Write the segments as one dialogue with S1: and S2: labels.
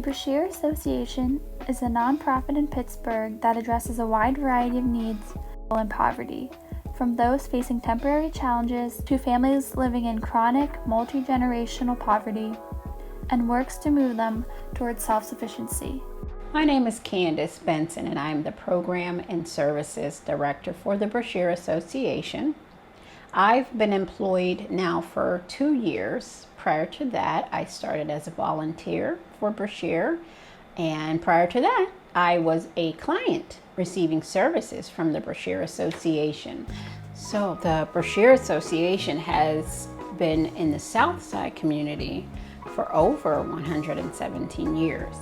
S1: Brashear Association is a nonprofit in Pittsburgh that addresses a wide variety of needs in poverty, from those facing temporary challenges to families living in chronic, multi-generational poverty, and works to move them towards self-sufficiency.
S2: My name is Candace Benson, and I'm the Program and Services Director for the Brashear Association. I've been employed now for 2 years. Prior to that, I started as a volunteer for Brashear, and prior to that, I was a client receiving services from the Brashear Association. So the Brashear Association has been in the Southside community for over 117 years.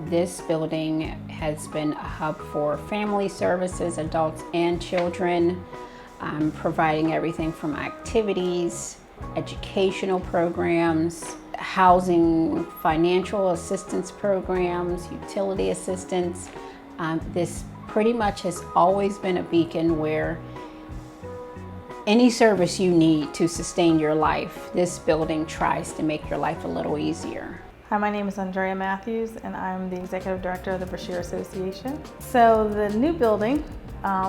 S2: This building has been a hub for family services, adults and children, providing everything from activities, educational programs, housing, financial assistance programs, utility assistance. This pretty much has always been a beacon where any service you need to sustain your life, this building tries to make your life a little easier.
S3: Hi, my name is Andrea Matthews, and I'm the Executive Director of the Brashear Association. So the new building,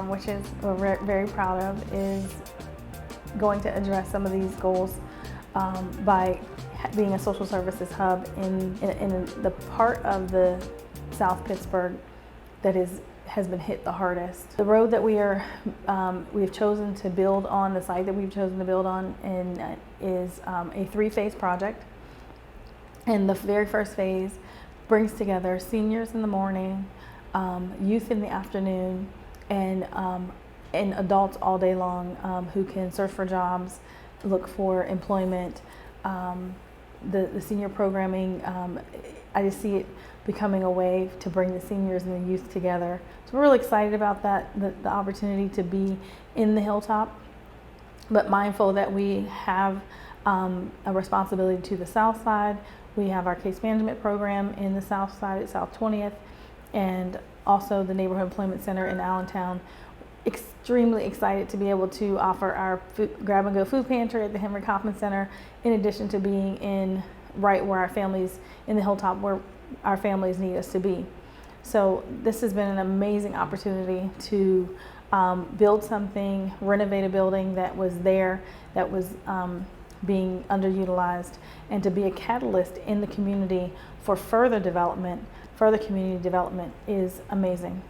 S3: which is we're very proud of, is going to address some of these goals by being a social services hub in the part of the South Pittsburgh that has been hit the hardest. The road that we've chosen to build on, the site that we've chosen to build on, is a 3-phase project. And the very first phase brings together seniors in the morning, youth in the afternoon, and adults all day long who can search for jobs, look for employment. The senior programming, I just see it becoming a way to bring the seniors and the youth together. So we're really excited about that, the opportunity to be in the Hilltop, but mindful that we have a responsibility to the South Side. We have our case management program in the South Side at South 20th, and also the Neighborhood Employment Center in Allentown. Extremely excited to be able to offer our grab-and-go food pantry at the Henry Kaufman Center, in addition to being in right where our families, in the Hilltop, where our families need us to be. So this has been an amazing opportunity to build something, renovate a building that was there, that was being underutilized, and to be a catalyst in the community for further community development is amazing.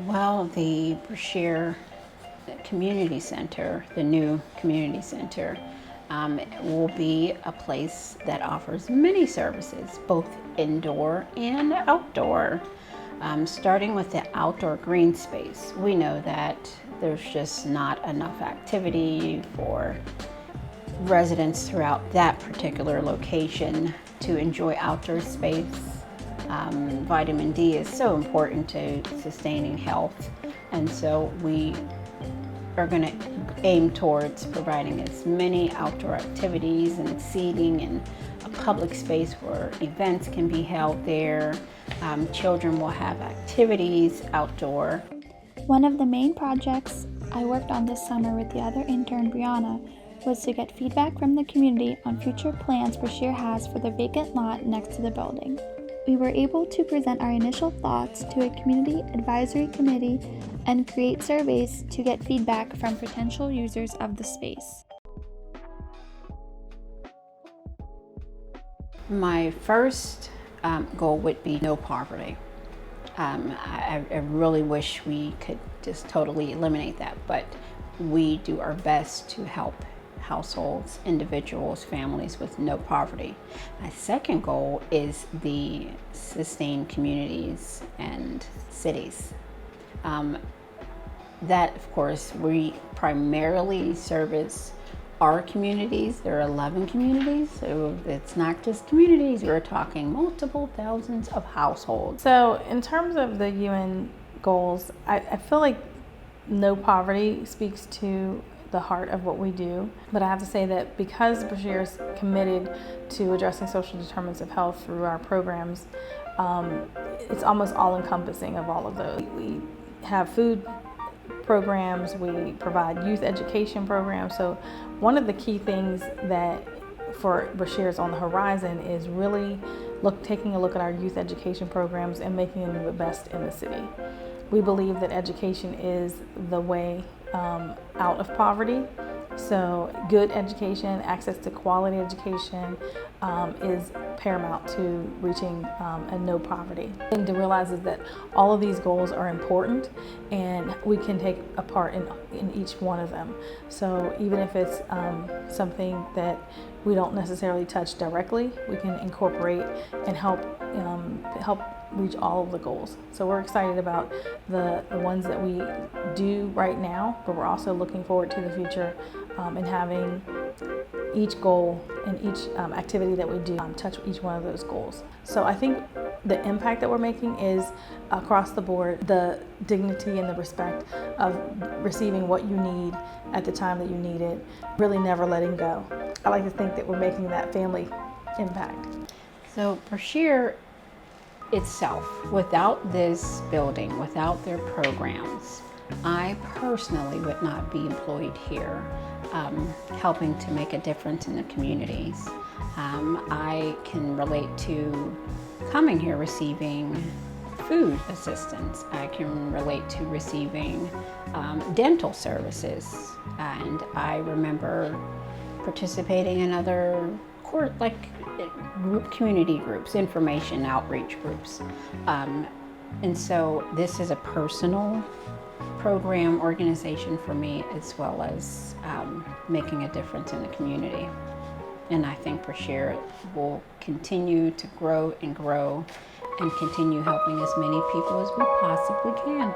S2: Well, the Brashear Community Center, the new community center, will be a place that offers many services, both indoor and outdoor. Starting with the outdoor green space, we know that there's just not enough activity for residents throughout that particular location to enjoy outdoor space. Vitamin D is so important to sustaining health, and so we are going to aim towards providing as many outdoor activities and seating and a public space where events can be held there. Children will have activities outdoor.
S1: One of the main projects I worked on this summer with the other intern, Brianna, was to get feedback from the community on future plans Brashear has for the vacant lot next to the building. We were able to present our initial thoughts to a community advisory committee and create surveys to get feedback from potential users of the space.
S2: My first goal would be no poverty. I really wish we could just totally eliminate that, but we do our best to help households, individuals, families with no poverty. My second goal is the sustained communities and cities. That, of course, we primarily service our communities. There are 11 communities, so it's not just communities, we're talking multiple thousands of households.
S3: So in terms of the UN goals, I feel like no poverty speaks to the heart of what we do. But I have to say that because Brashear is committed to addressing social determinants of health through our programs, it's almost all-encompassing of all of those. We have food programs, we provide youth education programs. So one of the key things that for Brashear's on the horizon is really taking a look at our youth education programs and making them the best in the city. We believe that education is the way out of poverty. So good education, access to quality education is paramount to reaching a no poverty. And to realize is that all of these goals are important and we can take a part in each one of them. So even if it's something that we don't necessarily touch directly, we can incorporate and help reach all of the goals. So we're excited about the ones that we do right now, but we're also looking forward to the future and having each goal and each activity that we do touch each one of those goals. So I think the impact that we're making is across the board, the dignity and the respect of receiving what you need at the time that you need it, really never letting go. I like to think that we're making that family impact.
S2: So Brashear itself, without this building, without their programs, I personally would not be employed here, helping to make a difference in the communities. I can relate to coming here receiving food assistance. I can relate to receiving dental services. And I remember participating in other community groups, information outreach groups. And so this is a personal program organization for me, as well as making a difference in the community. And I think Brashear will continue to grow and continue helping as many people as we possibly can.